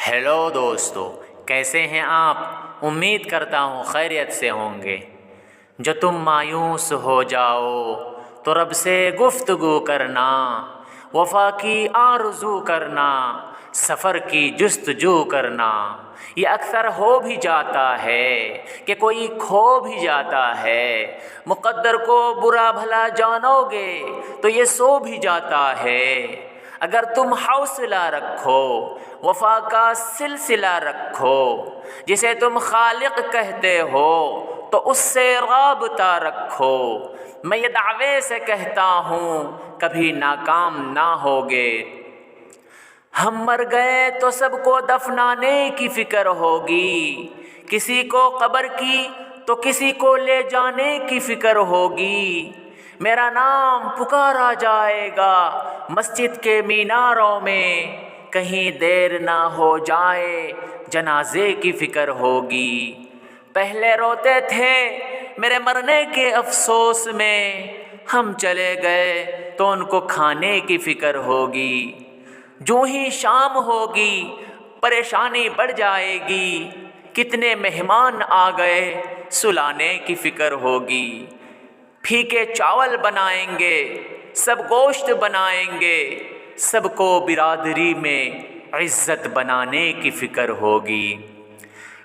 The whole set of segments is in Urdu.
ہیلو دوستو، کیسے ہیں آپ؟ امید کرتا ہوں خیریت سے ہوں گے۔ جو تم مایوس ہو جاؤ تو رب سے گفتگو کرنا، وفا کی آرزو کرنا، سفر کی جستجو کرنا۔ یہ اکثر ہو بھی جاتا ہے کہ کوئی کھو بھی جاتا ہے، مقدر کو برا بھلا جانو گے تو یہ سو بھی جاتا ہے۔ اگر تم حوصلہ رکھو، وفا کا سلسلہ رکھو، جسے تم خالق کہتے ہو تو اس سے رابطہ رکھو۔ میں یہ دعوے سے کہتا ہوں کبھی ناکام نہ ہوگے۔ ہم مر گئے تو سب کو دفنانے کی فکر ہوگی، کسی کو قبر کی تو کسی کو لے جانے کی فکر ہوگی۔ میرا نام پکارا جائے گا مسجد کے میناروں میں، کہیں دیر نہ ہو جائے جنازے کی فکر ہوگی۔ پہلے روتے تھے میرے مرنے کے افسوس میں، ہم چلے گئے تو ان کو کھانے کی فکر ہوگی۔ جو ہی شام ہوگی پریشانی بڑھ جائے گی، کتنے مہمان آ گئے سلانے کی فکر ہوگی۔ پھیکے چاول بنائیں گے، سب گوشت بنائیں گے، سب کو برادری میں عزت بنانے کی فکر ہوگی۔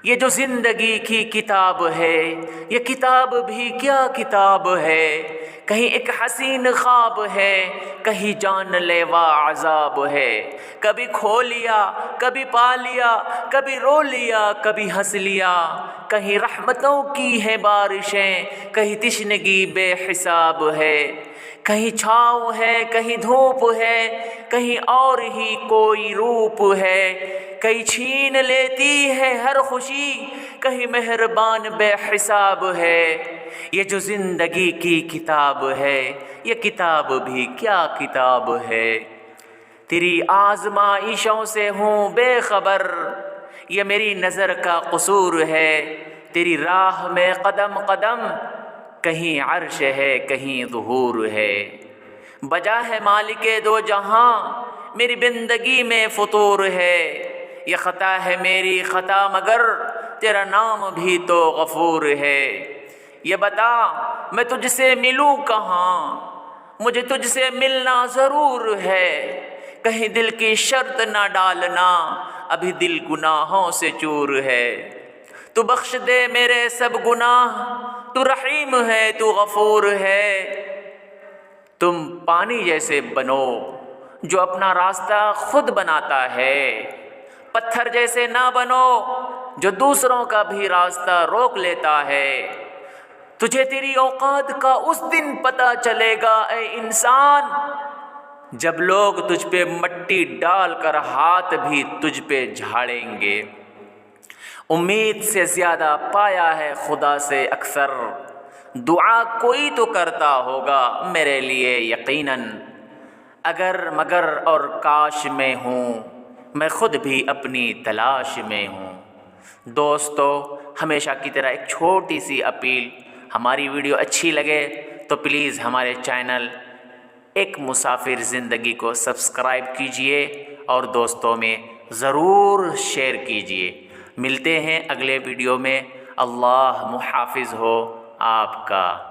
یہ جو زندگی کی کتاب ہے، یہ کتاب بھی کیا کتاب ہے، کہیں ایک حسین خواب ہے، کہیں جان لیوا عذاب ہے۔ کبھی کھو لیا، کبھی پا لیا، کبھی رو لیا، کبھی ہنس لیا۔ کہیں رحمتوں کی ہے بارشیں، کہیں تشنگی بے حساب ہے۔ کہیں چھاؤں ہے، کہیں دھوپ ہے، کہیں اور ہی کوئی روپ ہے۔ کہیں چھین لیتی ہے ہر خوشی، کہیں مہربان بے حساب ہے۔ یہ جو زندگی کی کتاب ہے، یہ کتاب بھی کیا کتاب ہے۔ تیری آزمائشوں سے ہوں بے خبر، یہ میری نظر کا قصور ہے۔ تیری راہ میں قدم قدم، کہیں عرش ہے کہیں ظہور ہے۔ بجا ہے مالک دو جہاں، میری بندگی میں فطور ہے۔ یہ خطا ہے میری خطا مگر تیرا نام بھی تو غفور ہے۔ یہ بتا میں تجھ سے ملوں کہاں، مجھے تجھ سے ملنا ضرور ہے۔ کہیں دل کی شرط نہ ڈالنا، ابھی دل گناہوں سے چور ہے۔ تو بخش دے میرے سب گناہ، تو رحیم ہے تو غفور ہے۔ تم پانی جیسے بنو جو اپنا راستہ خود بناتا ہے، پتھر جیسے نہ بنو جو دوسروں کا بھی راستہ روک لیتا ہے۔ تجھے تیری اوقات کا اس دن پتہ چلے گا اے انسان، جب لوگ تجھ پہ مٹی ڈال کر ہاتھ بھی تجھ پہ جھاڑیں گے۔ امید سے زیادہ پایا ہے خدا سے اکثر، دعا کوئی تو کرتا ہوگا میرے لیے یقیناً۔ اگر مگر اور کاش میں ہوں، میں خود بھی اپنی تلاش میں ہوں۔ دوستو، ہمیشہ کی طرح ایک چھوٹی سی اپیل، ہماری ویڈیو اچھی لگے تو پلیز ہمارے چینل ایک مسافر زندگی کو سبسکرائب کیجئے اور دوستوں میں ضرور شیئر کیجئے۔ ملتے ہیں اگلے ویڈیو میں۔ اللہ محافظ ہو آپ کا۔